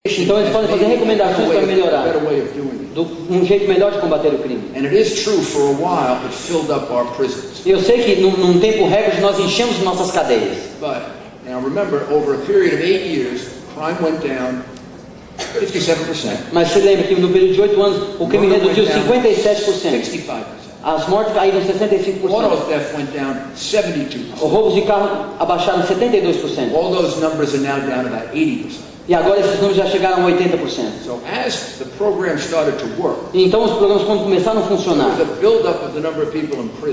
Então eles podem fazer recomendações para melhorar, um jeito melhor de combater o crime. E eu sei que num tempo recorde nós enchemos nossas cadeias. Now remember, over a period of 8 years, crime went down 57%. Mas você lembra que no período de 8 anos o crime reduziu 57%. As mortes caíram 65%. Auto theft went down 72%. Os roubos de carro abaixaram 72%. All those numbers are now down about 80%. E agora esses números já chegaram a 80%. So as the program started to work, então os programas, quando começaram a funcionar,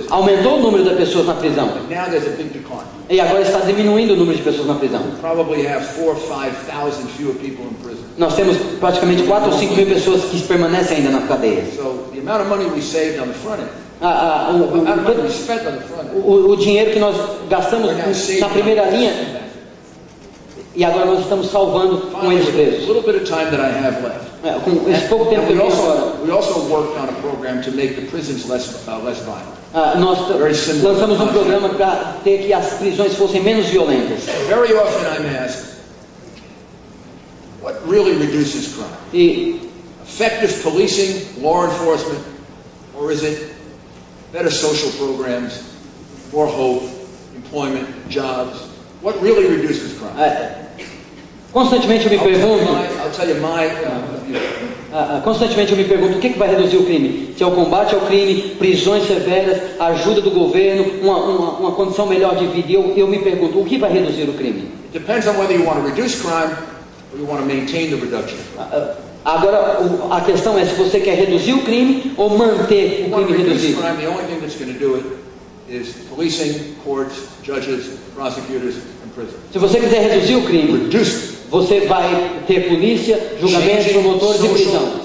aumentou o número de pessoas na prisão. Now there's a big decline. E agora está diminuindo o número de pessoas na prisão. Probably have 4,000 or 5,000 fewer people in prison. Nós temos praticamente 4 ou 5 mil pessoas que permanecem ainda na cadeia. So the amount of money we saved on the front end, o dinheiro que nós gastamos na primeira linha, e agora nós estamos salvando com eles presos. Com esse pouco tempo que eu tenho agora. Nós lançamos um programa para ter que as prisões fossem menos violentas. Very often I'm asked, what really reduces crime? Effective policing, law enforcement, or is it better social programs, more hope, employment, jobs? What really reduces crime? Constantemente eu me pergunto. Constantemente eu me pergunto o que vai reduzir o crime? Se é o combate ao crime, prisões severas, ajuda do governo, uma condição melhor de vida. Eu me pergunto o que vai reduzir o crime? Depends on whether you want to reduce crime or you want to maintain the reduction. Agora a questão é se você quer reduzir o crime ou manter o crime reduzido. The only thing that's going to do it is policing, courts, judges, prosecutors, and prisons. Se você quiser reduzir o crime, você vai ter polícia, julgamentos, promotores e prisão.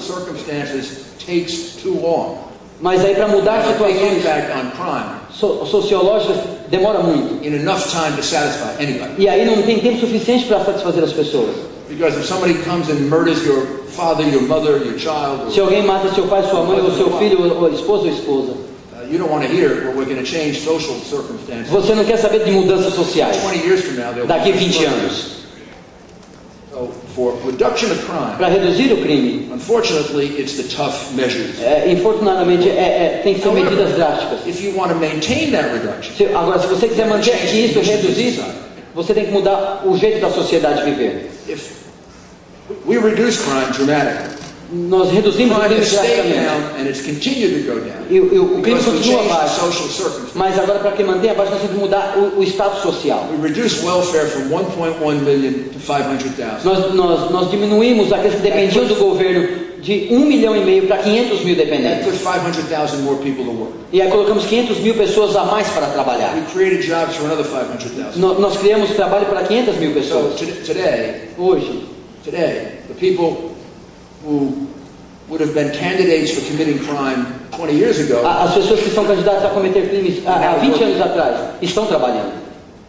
Mas aí para mudar situações sociológicas demora muito. E aí não tem tempo suficiente para satisfazer as pessoas. Se alguém mata seu pai, sua mãe, ou seu filho, ou esposa ou esposa, você não quer saber de mudanças sociais. Daqui 20 anos. Para reduzir o crime, infortunadamente tem que ser medidas drásticas. Agora, se você quiser manter isso reduzir, você tem que mudar o jeito da sociedade viver. Nós reduzimos o crime drasticamente. E o crime continua baixo. Mas agora, para que mantenha baixo, nós temos que mudar o status social. Nós diminuímos aqueles que dependiam do governo de 1,5 milhão para 500 mil dependentes. E aí colocamos 500 mil pessoas a mais para trabalhar. Nós criamos trabalho para 500 mil pessoas. Hoje, the people who would have been candidates for committing crime 20 years ago, as pessoas que são candidatas a cometer crimes há 20 anos atrás estão trabalhando.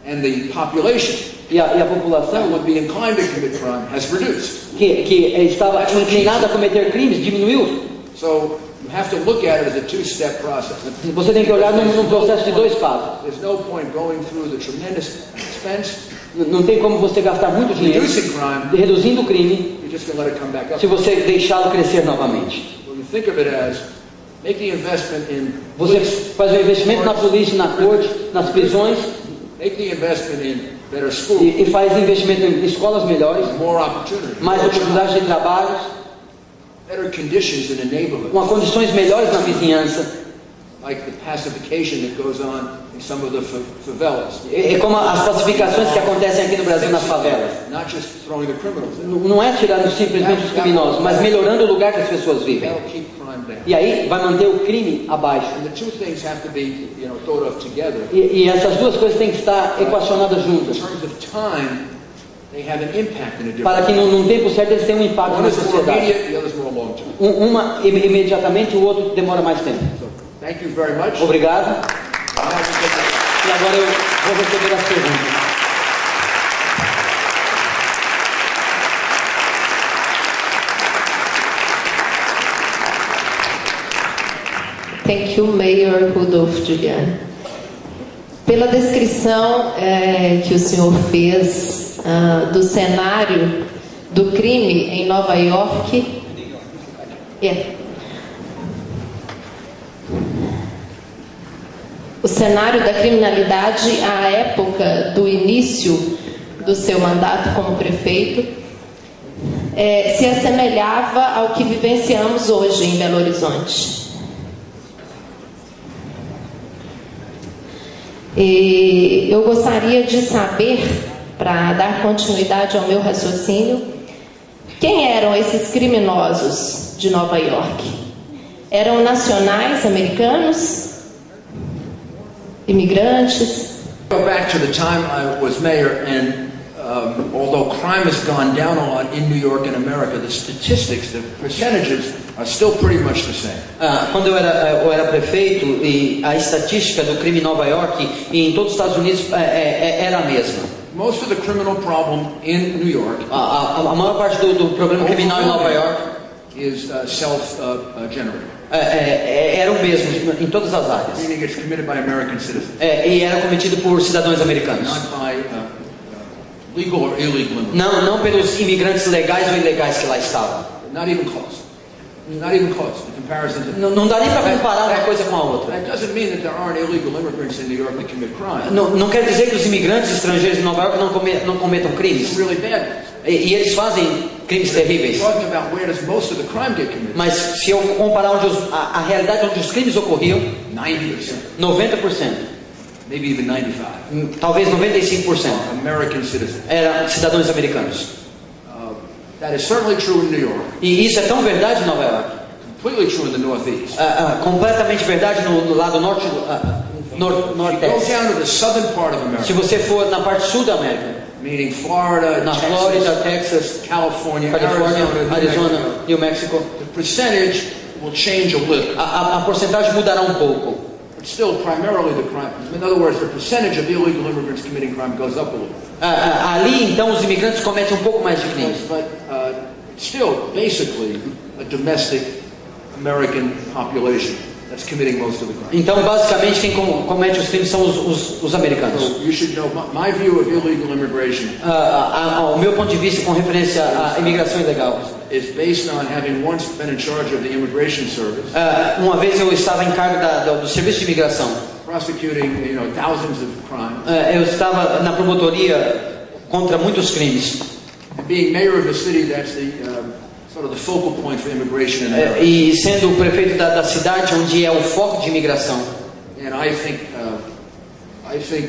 And the population e a população would be inclined to commit crime has reduced. Que estava inclinada a cometer crimes diminuiu. So you have to look at it as a two-step process. Você tem que olhar num processo de 2 passos. There's no point going through the tremendous expense. Não tem como você gastar muito dinheiro reduzindo o crime se você deixá-lo crescer novamente. Você faz um investimento na polícia, na corte, nas prisões, e faz investimento em escolas melhores, mais oportunidades de trabalho, com condições melhores na vizinhança. É como as pacificações que acontecem aqui no Brasil nas favelas. Não é tirando simplesmente os criminosos, mas melhorando o lugar que as pessoas vivem. E aí vai manter o crime abaixo. E essas duas coisas têm que estar equacionadas juntas. Para que num tempo certo eles tenham um impacto na sociedade. Uma imediatamente, o outro demora mais tempo. Thank you very much. Obrigado. E agora eu vou receber as perguntas. Thank you, Mayor Rudolph Giuliani. Pela descrição que o senhor fez do cenário do crime em Nova York o cenário da criminalidade à época do início do seu mandato como prefeito se assemelhava ao que vivenciamos hoje em Belo Horizonte. E eu gostaria de saber, para dar continuidade ao meu raciocínio, quem eram esses criminosos de Nova York? Eram nacionais americanos? Imigrantes? Go back to the time I was mayor, and although crime has gone down a lot in New York and America, the statistics, the percentages are still pretty much the same. Quando eu era prefeito, e a estatística do crime em Nova York e em todos os Estados Unidos era a mesma. Most of the criminal problem in New York, a maior parte do problema criminal em Nova York is self-generated. Era o mesmo em todas as áreas. Meaning it's committed by American citizens. E era cometido por cidadãos americanos. Not by legal or illegal immigrants. Não pelos imigrantes legais ou ilegais que lá estavam. Not even close. Not even close. In comparison to não dá nem para comparar uma coisa com a outra. That doesn't mean that there aren't illegal immigrants in New York that commit crime. Não quer dizer que os imigrantes estrangeiros de Nova York não cometam crimes. It's really bad ones. E eles fazem crimes terríveis. Mas se eu comparar a realidade onde os crimes ocorriam, 90%, maybe even 95%, talvez 95%, American citizens. Eram cidadãos americanos. That is certainly true in New York. E isso é tão verdade em Nova York. Completely true in the Northeast. Completamente verdade no lado norte, nordeste. Se você for na parte sul da América, meaning Florida, na Texas, Flórida, Texas, California, Arizona, New Mexico, the percentage will change a little. A porcentagem mudará um pouco. But still, primarily the crime. In other words, the percentage of illegal immigrants committing crime goes up a little. Ali, então, os imigrantes cometem um pouco mais de crimes. But still, basically, a domestic American population that's committing most of the crime. Então, basicamente, quem comete os crimes são os americanos. So you should know my view of illegal immigration. O meu ponto de vista com referência à imigração ilegal is based on having once been in charge of the immigration service. Uma vez eu estava em cargo do serviço de imigração. Prosecuting, thousands of crimes. Eu estava na promotoria contra muitos crimes. And being mayor of a city that's the sort of the focal point for immigration in America. E sendo o prefeito da cidade onde é o foco de imigração. And I think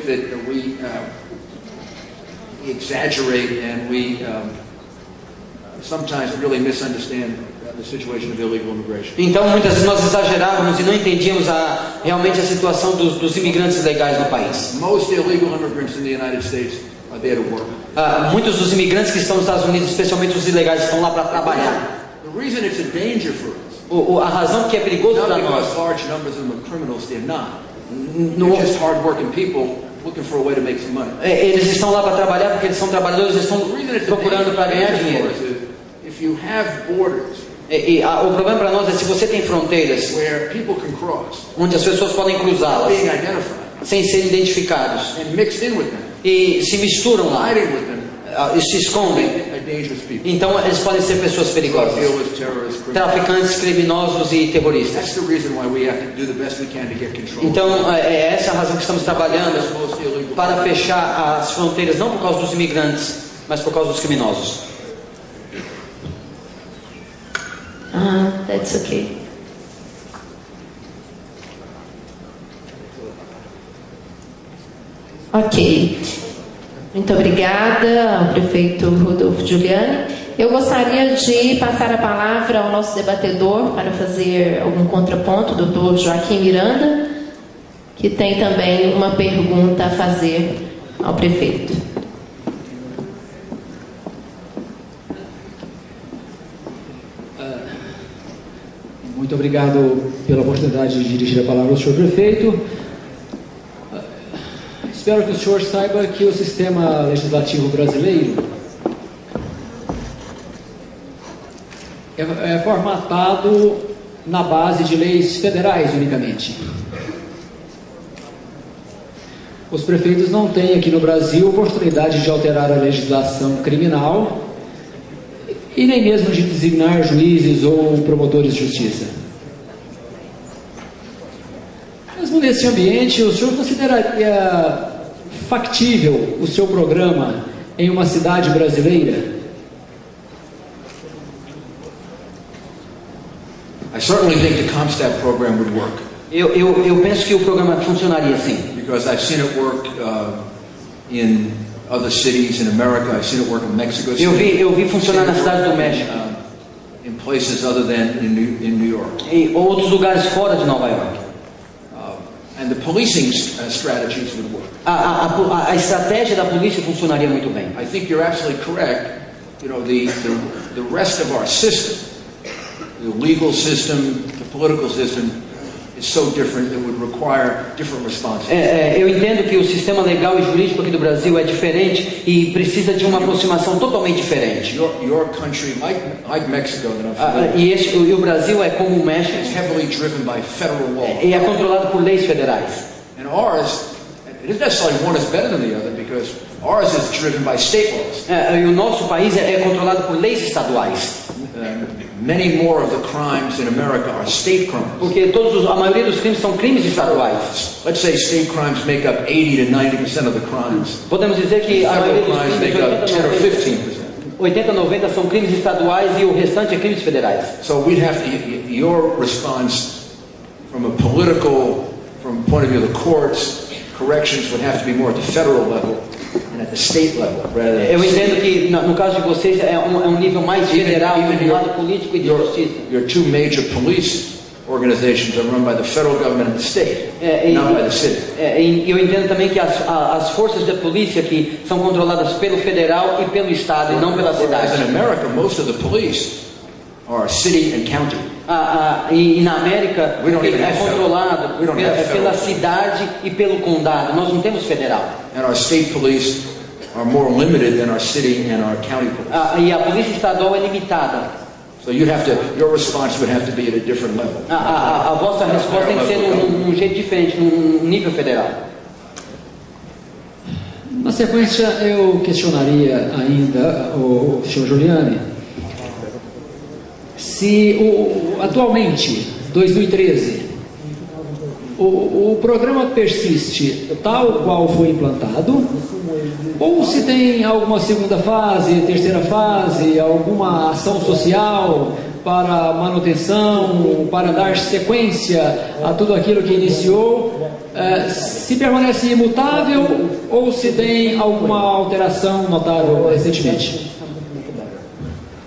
that we exaggerate and we sometimes really misunderstand the situation of illegal immigration. Então muitas vezes nós exagerávamos e não entendíamos realmente a situação dos imigrantes ilegais no país. Most illegal immigrants in the United States are there to work. Muitos dos imigrantes que estão nos Estados Unidos, especialmente os ilegais, estão lá para trabalhar. The reason it's a danger for us. A razão que é perigoso para nós. Not because large numbers of them are criminals, they're not. They're just hard-working people looking for a way to make some money. Eles estão lá para trabalhar porque eles são trabalhadores, eles estão procurando para ganhar dinheiro. If you have borders, o problema para nós é se você tem fronteiras where people can cross, onde as pessoas podem cruzá-las being identified, sem serem identificados and mixed in with them, e se misturam lá hiding with them, e se escondem, então eles podem ser pessoas perigosas, traficantes, criminosos e terroristas. Então é essa a razão que estamos trabalhando para fechar as fronteiras, não por causa dos imigrantes, mas por causa dos criminosos. That's okay. Ok. Muito obrigada ao prefeito Rudolph Giuliani. Eu gostaria de passar a palavra ao nosso debatedor para fazer algum contraponto, o Dr. Joaquim Miranda, que tem também uma pergunta a fazer ao prefeito. Muito obrigado pela oportunidade de dirigir a palavra ao senhor prefeito. Espero que o senhor saiba que o sistema legislativo brasileiro é formatado na base de leis federais unicamente. Os prefeitos não têm aqui no Brasil oportunidade de alterar a legislação criminal e nem mesmo de designar juízes ou promotores de justiça. Mesmo nesse ambiente, o senhor consideraria factível o seu programa em uma cidade brasileira? I certainly think the CompStat program would work. Eu penso que o programa funcionaria sim. Because I've seen it work in other cities in America. I've seen it work in Mexico City. Eu vi funcionar na cidade do México. In places other than in New York. E outros lugares fora de Nova York. And the policing strategies would work. A estratégia da polícia funcionaria muito bem. I think you're absolutely correct. You know, the rest of our system, the legal system, the political system, is so different. It would require different responses. Eu entendo que o sistema legal e jurídico aqui do Brasil é diferente e precisa de uma aproximação totalmente diferente. Your country, like Mexico, E o Brasil é como o México. It's heavily driven by federal law. E é controlado por leis federais. And ours, it isn't necessarily one is better than the other, because ours is driven by state laws. E o nosso país é controlado por leis estaduais. Many more of the crimes in America are state crimes. Porque a maioria dos crimes são crimes estaduais. Let's say state crimes make up 80 to 90% of the crimes. Podemos dizer que a maioria dos crimes make up 10 or 15%. 80, 90 são crimes estaduais e o restante é crimes federais. So we'd have to, your response from a political, from the point of view of the courts, corrections would have to be more at the federal level and at the state level, rather than. Eu entendo que no caso de vocês é um nível mais federal, do lado político e de justiça. Your two major police organizations are run by the federal government and the state, not by the city. Eu entendo também que as forças da polícia aqui são controladas pelo federal e pelo estado, e não pela cidade. Whereas in America, most of the police are city and county. E na América é controlado pela cidade e pelo condado. Nós não temos federal. And our state police are more limited than our city and our county police. E a polícia estadual é limitada. So your response would have to be at a different level. A vossa resposta tem que ser num jeito diferente, num nível federal. Na sequência, eu questionaria ainda o senhor Giuliani se atualmente, 2013, o programa persiste tal qual foi implantado, ou se tem alguma segunda fase, terceira fase, alguma ação social para manutenção, para dar sequência a tudo aquilo que iniciou, se permanece imutável ou se tem alguma alteração notável recentemente?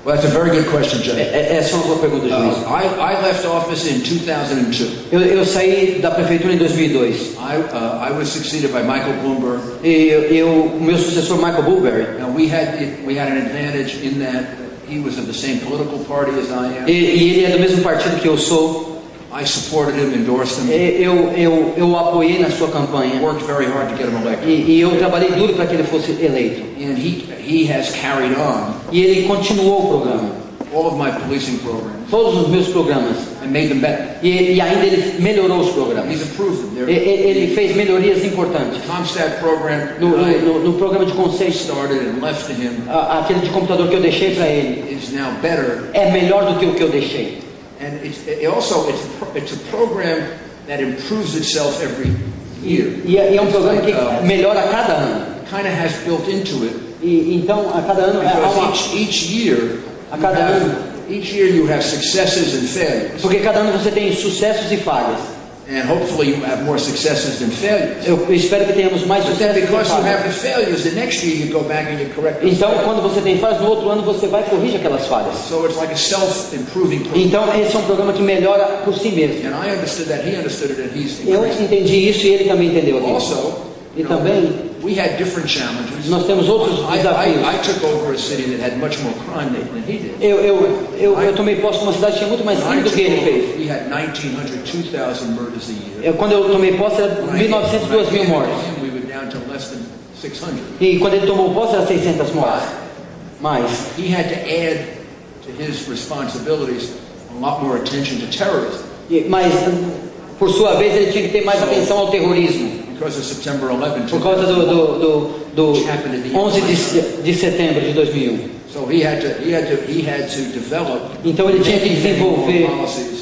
Well, that's a very good question, Judge. Essa é uma boa pergunta, juiz. I left office in 2002. Eu saí da prefeitura em 2002. I was succeeded by Michael Bloomberg. O meu sucessor Michael Bloomberg. Now we had an advantage in that he was of the same political party as I am. E ele é do mesmo partido que eu sou. I supported him, endorsed him. Eu o apoiei na sua campanha. Worked very hard to get him elected. E eu trabalhei duro para que ele fosse eleito. And he has carried on. E ele continuou o programa. All of my policing programs. Todos os meus programas. And made them better. E ainda ele melhorou os programas. He's improved them. Ele fez melhorias importantes. CompStat program. No programa de conceito. Started and left to him. Aquele de computador que eu deixei para ele. Is now better. É melhor do que o que eu deixei. And it's a program that improves itself every year. E é programa que melhora a cada ano. Kind of has built into it. Então a cada ano each year you have successes and failures. Porque cada ano você tem sucessos e falhas. And hopefully you have more successes than failures. Eu espero que tenhamos mais sucessos. Because you have the failures, the next year you go back and you correct them. Então, quando você tem falhas, no outro ano você vai corrigir aquelas falhas. So it's like a self-improving program. Então, esse é um programa que melhora por si mesmo. And I understood that, he understood it, and he's Eu entendi isso e ele também entendeu aqui. Also, e também we had different challenges. Nós temos outros desafios. I took over a city that had much more crime than he did. Eu tomei posse de uma cidade que tinha muito mais crime do que ele fez. We had 1,900, 2,000 murders a year. Quando eu tomei posse era 1.900, 2.000 mortes. We were down to less than 600. E quando ele tomou posse era 600 mortes. Mas he had to add to his responsibilities a lot more attention to terrorism. Mas por sua vez ele tinha que ter mais atenção ao terrorismo. Because of September 11, por causa do 11 de setembro de 2001. So he had to develop. Então ele tinha que desenvolver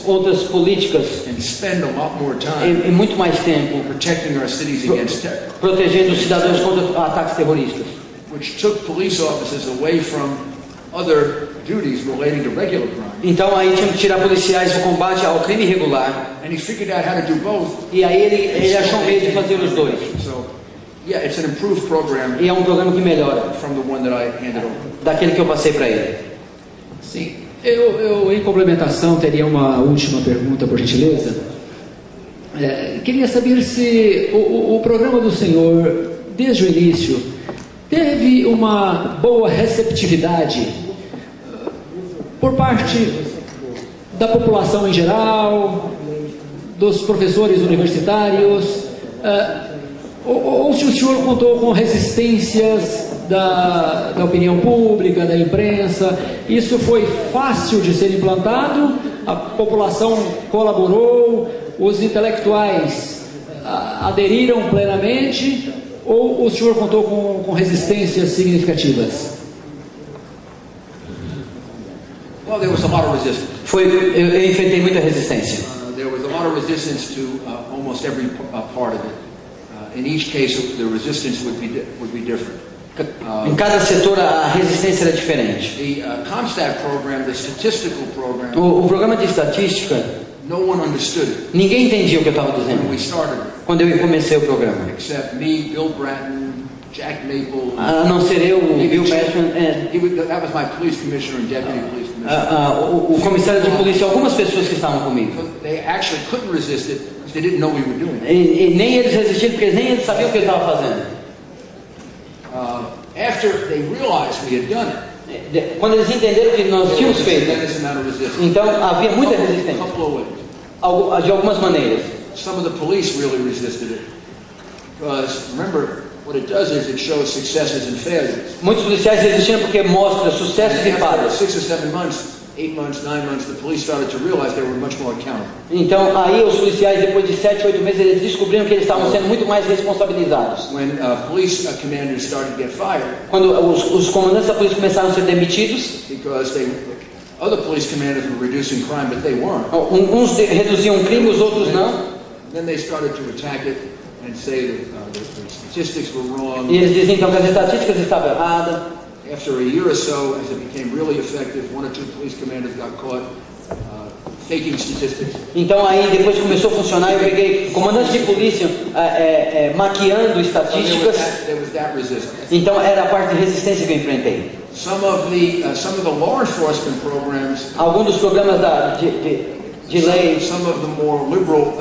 outras políticas and spend a lot more time e muito mais tempo protecting our cities against terror, protegendo os cidadãos contra ataques terroristas. Which took police officers away from other duties relating to regular crime. Então aí tinha que tirar policiais do combate ao crime irregular. And he figured out how to do both. E aí ele achou um meio de fazer os dois. So, yeah, it's an improved program. E é um programa que melhora from the one that I handed over. Daquele que eu passei para ele. Sim. Eu, em complementação, teria uma última pergunta, por gentileza. Queria saber se o programa do senhor, desde o início, teve uma boa receptividade por parte da população em geral, dos professores universitários, ou se o senhor contou com resistências da opinião pública, da imprensa. Isso foi fácil de ser implantado, a população colaborou, os intelectuais aderiram plenamente, ou o senhor contou com resistências significativas? Well, there was a lot of resistance. Eu enfrentei muita resistência. There was a lot of resistance to almost every part of it. In each case, the resistance would be different. Em cada setor a resistência era diferente. The ComStat program, the statistical program, o programa de estatística, no one understood it. Ninguém entendia o que eu estava dizendo. When we started, quando eu comecei o programa. Except me, Bill Bratton, Jack Maple. A não ser eu, o Bill Bratton. That was my police commissioner and deputy police commissioner. O comissário de polícia, algumas pessoas que estavam comigo. They actually couldn't resist it because they didn't know we were doing it. E nem eles resistiram porque nem eles sabiam o que eu estava fazendo. After they realized we had done it, quando eles entenderam que nós tínhamos feito, então havia muita resistência. De algumas maneiras. Some of the police really resisted it because remember what it does is it shows successes and failures. Muitos policiais resistiram porque mostra sucessos e falhas. 6 or 7 months, 8 months, 9 months, the police started to realize they were much more accountable. Então aí os policiais depois de 7, 8 meses eles descobriram que eles estavam sendo muito mais responsabilizados. When police commanders started to get fired. Quando os comandantes da polícia começaram a ser demitidos. Because other police commanders were reducing crime, but they weren't. Uns reduziam o crime, os outros não. Then they started to attack it and say that the statistics were wrong. E eles diziam então que as estatísticas estavam erradas. After a year or so, as it became really effective, 1 or 2 police commanders got caught faking statistics. Então aí depois começou a funcionar, eu peguei comandantes de polícia maquiando estatísticas. There was that resistance. Então era a parte de resistência que eu enfrentei. Some of the law enforcement programs. Alguns dos programas de lei. Some of the more liberal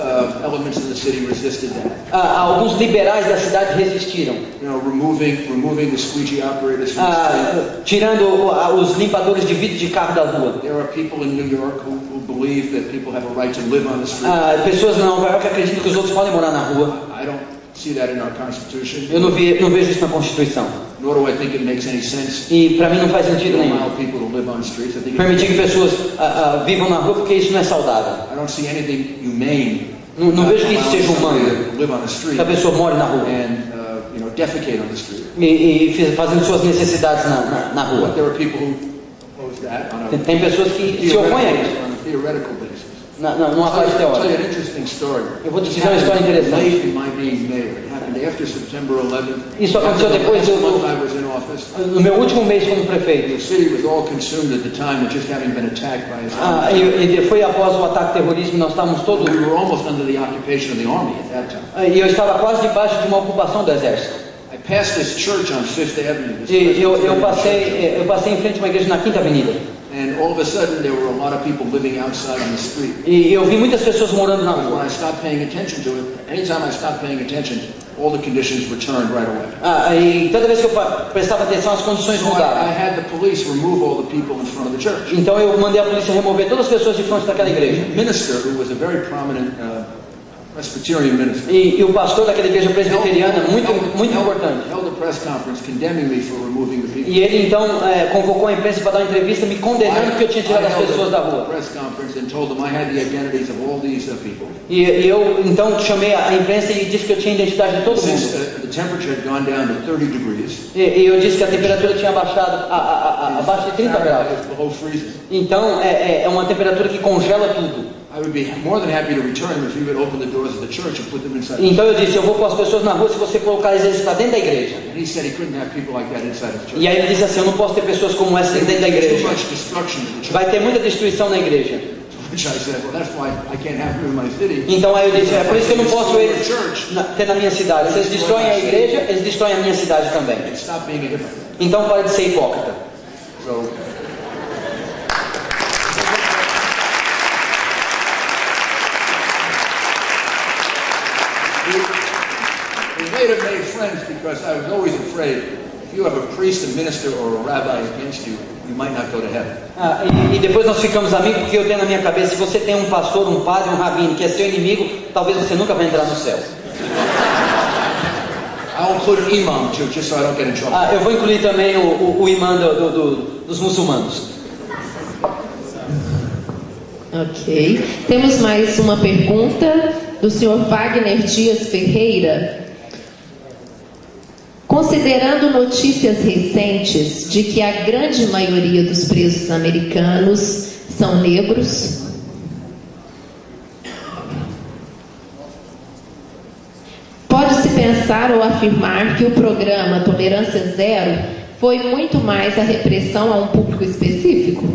elements in the city resisted that. Alguns liberais da cidade resistiram. You know, removing the squeegee operators from the street. Tirando os limpadores de vidro de carro da rua. There are people in New York who believe that people have a right to live on the street. Pessoas na Nova York acreditam que os outros podem morar na rua. I don't see that in our Constitution. Eu não vejo isso na Constituição. Nor do I think it makes any sense. E para mim não faz sentido nenhum. Allow people to live on streets. I think permitir que pessoas vivam na rua porque isso não é saudável. I don't see anything humane. Não vejo que isso seja humano. Live on the street. Que a pessoa more na rua. And defecate on the street. E fazendo suas necessidades na rua. But there are people who oppose that on a tem pessoas que se opõem a isso. On a theoretical basis. Numa parte teórica. Eu vou te dizer uma história interessante. Isso aconteceu depois no meu último mês como prefeito. E foi após o ataque terrorista, nós estávamos todos. E eu estava quase debaixo de uma ocupação do exército. E eu passei em frente a uma igreja na Quinta Avenida. And all of a sudden there were a lot of people living outside on the street. E eu vi muitas pessoas morando na rua. When I stopped paying attention to it, anytime I stopped paying attention, all the conditions returned right away. E toda vez que eu prestava atenção, as condições mudaram. I had the police remove all the people in front of the church. Então eu mandei a polícia remover todas as pessoas de frente daquela igreja. The minister, who was a very prominent Presbyterian minister. E o pastor daquela igreja presbiteriana, muito importante. Held a press conference condemning me for removing the people. E ele então convocou a imprensa para dar uma entrevista me condenando porque eu tinha tirado as pessoas da rua. Press conference and told them I had the identities of all these people. E eu então chamei a imprensa e disse que eu tinha a identidade de todo mundo. The temperature had gone down to 30 degrees. E eu disse que a temperatura tinha baixado abaixo de 30 graus. Below freezing. Então é uma temperatura que congela tudo. I would be more than happy to return them if you would open the doors of the church and put them inside. Então eu disse, eu vou pôr as pessoas na rua se você colocar eles para dentro da igreja. And he said he couldn't have people like that inside the church. E aí ele disse assim, eu não posso ter pessoas como essa dentro da igreja. Vai ter muita destruição na igreja. Então aí eu disse, é por isso que eu não posso ter na minha cidade. Se eles destroem a igreja, eles destroem a minha cidade também. Então para de ser hipócrita. We later made friends because I was always afraid if you have a priest, a minister, or a rabbi against you, you might not go to heaven. E depois nós ficamos amigos porque eu tenho na minha cabeça, se você tem um pastor, um padre, um rabino que é seu inimigo, talvez você nunca vai entrar no céu. I'll include an imam too, just so I don't get in trouble. Eu vou incluir também o imã dos muçulmanos. Ok. Temos mais uma pergunta do senhor Wagner Dias Ferreira. Considerando notícias recentes de que a grande maioria dos presos americanos são negros, pode-se pensar ou afirmar que o programa Tolerância Zero foi muito mais a repressão a um público específico?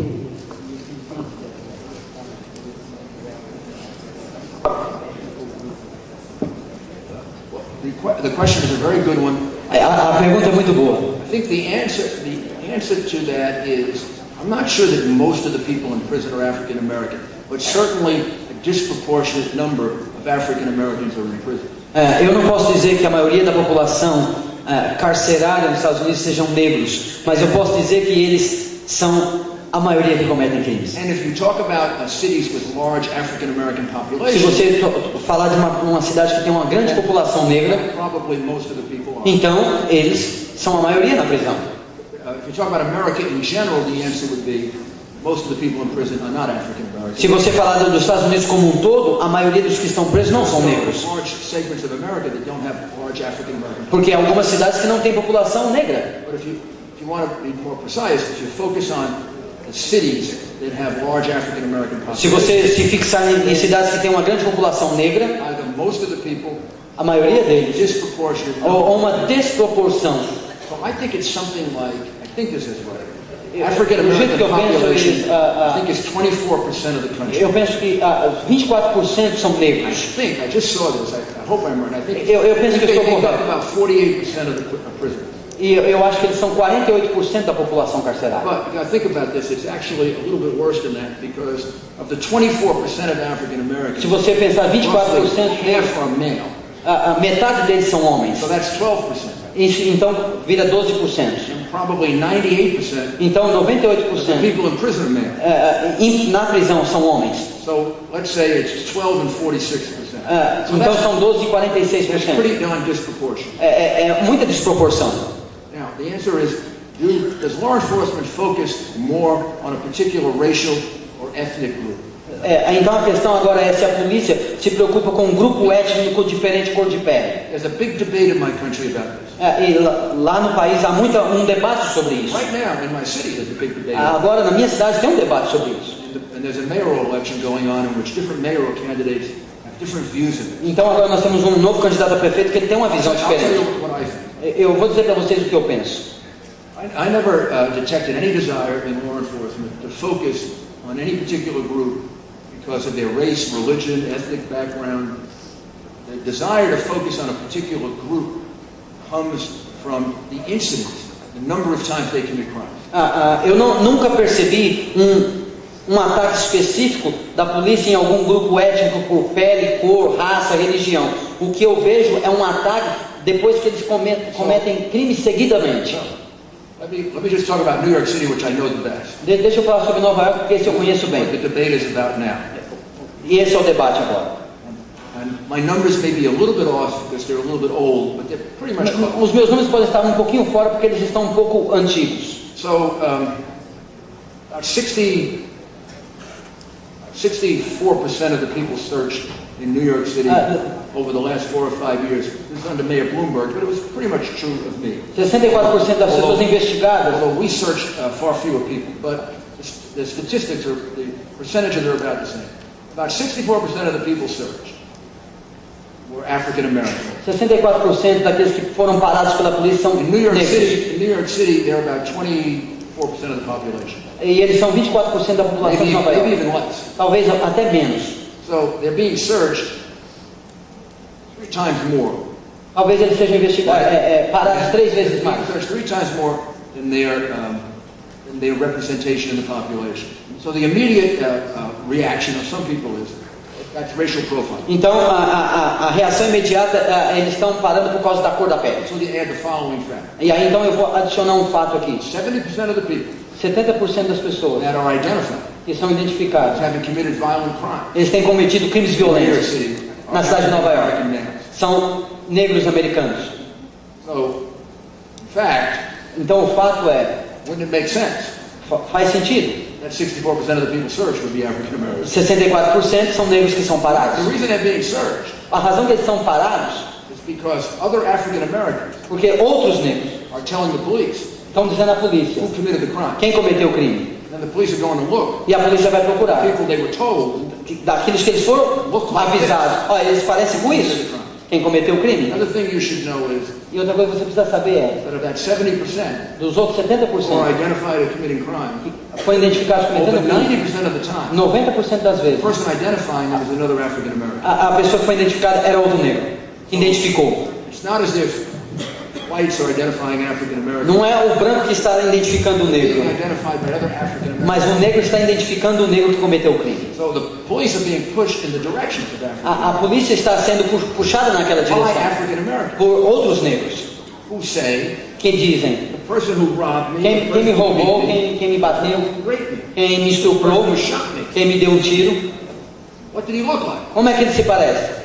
The question is a very good one. A pergunta é muito boa. I think the answer to that is, I'm not sure that most of the people in prison are African American, but certainly a disproportionate number of African Americans are in prison. Eu não posso dizer que a maioria da população carcerária nos Estados Unidos sejam negros, mas eu posso dizer que eles são a maioria que cometem crimes. And if you talk about cities with large African American Se populations, você falar de uma cidade que tem uma grande população negra, probably most of the people are. então eles são a maioria na prisão. If you talk about America in general, the answer would be most of the people in prison are not African American. Se você falar dos Estados Unidos como um todo, a maioria dos que estão presos não são negros. Large segments of America that don't have large African American. Porque há algumas cidades que não têm população negra. But if you want to be more precise, if you focus on the cities that have large African American populations, Se você se fixar em cidades que têm uma grande população negra, either most of the people, a maioria deles, disproportionate, ou uma desproporção. so I think it's something like, I think this is right. African American population, I think is 24% of the country. Eu penso que 24% são negros. I just saw this. I hope I'm right. I think Eu penso que they estou make up correto. about 48% of the prisoners. E eu acho que eles são 48% da população carcerária. But you got to think about this. It's actually a little bit worse than that because of the 24% of African Americans, Se você pensar 24%, half are male. metade deles são homens. So that's 12%. Então vira 12%. And probably 98% Então of 98% the people in prison are male. Na prisão são homens. So let's say it's 12 and 46%. So Então são 12 e that's 46%. pretty darn disproportionate. É muita desproporção. Now, the answer is, does law enforcement focus more on a particular racial or ethnic group? Então a questão agora é se a polícia se preocupa com um grupo étnico diferente cor de pele. There's a big debate in my country about this. E lá no país há um debate sobre isso. Right now, in my city, there's a big debate. Agora na minha cidade tem um debate sobre isso. And there's a mayoral election going on in which different mayoral candidates have different views of it. Então agora nós temos um novo candidato a prefeito que ele tem uma visão I'll tell diferente. you what I think. Eu vou dizer para vocês o que eu penso. I never detected any desire in law enforcement to focus on any particular group because of their race, religion, ethnic background. The desire to focus on a particular group comes from the incidents, the number of times they commit crimes. Eu nunca percebi um ataque específico da polícia em algum grupo étnico por pele, cor, raça, religião. O que eu vejo é um ataque depois que eles cometem crimes seguidamente. Let me just talk about New York City, which I know the best. Deixa eu falar sobre Nova York, porque esse eu conheço bem. What the debate is about now. E esse é o debate agora. And my numbers may be a little bit off because they're a little bit old, but they're pretty much close. Os meus números podem estar um pouquinho fora porque eles estão um pouco antigos. So, about 64% of the people searched in New York City over the last 4 or 5 years. This is under Mayor Bloomberg, but it was pretty much true of me. 64% das pessoas investigadas. Although we searched far fewer people, but the statistics are, the percentages are about the same. About 64% of the people searched were African American. 64% daqueles que foram parados pela polícia são In New York negros. City, they're about 24% of the population. E eles são 24% da população de Nova Maybe York. even less. Talvez até menos. So they're being searched 3 times more. Talvez eles sejam investigados, parados 3 vezes mais. They're being searched 3 times more than their representation in the population. So the immediate reaction of some people is that's racial profiling. Então a reação imediata, eles estão parando por causa da cor da pele. So they add the following fact. E aí então eu vou adicionar um fato aqui. 70% of the people 70% das pessoas that are identified que são identificadas, having committed violent crime eles têm cometido crimes in New York violentos City na cidade de Nova York. American males. São negros americanos. So, in fact, Então o fato wouldn't it make sense faz sentido. that 64% of the people searched would be African American? 64% são negros que são The parados. reason they're being searched A razão que eles são parados is because other African Americans porque outros negros are telling the police estão dizendo à polícia who committed the crime. quem cometeu o crime. And the police are going to look E a polícia vai at procurar people they were told. daqueles que eles foram avisados. Olha, eles parecem com isso. Quem cometeu o crime. Another thing you should know is E outra coisa que você precisa saber é that of that 70% dos outros who are 70% identified as committing crime, que foram identificados over cometendo crime, 90% of the time, 90% das the vezes person identifying them is another African American. a pessoa que foi identificada era outro negro. Identificou. It's not as if whites are identifying African Americans. Não é o branco que está identificando o Being negro, identified by other African Americans. mas o negro está identificando o negro que cometeu o crime. So the police are being pushed in the direction of African A polícia está sendo puxada naquela by direção African Americans por outros negros who say que dizem the person who robbed me, quem me roubou, quem me bateu, raped me, quem me estuprou, who shot me, quem me deu um tiro, what did he look like? como é que ele se parece?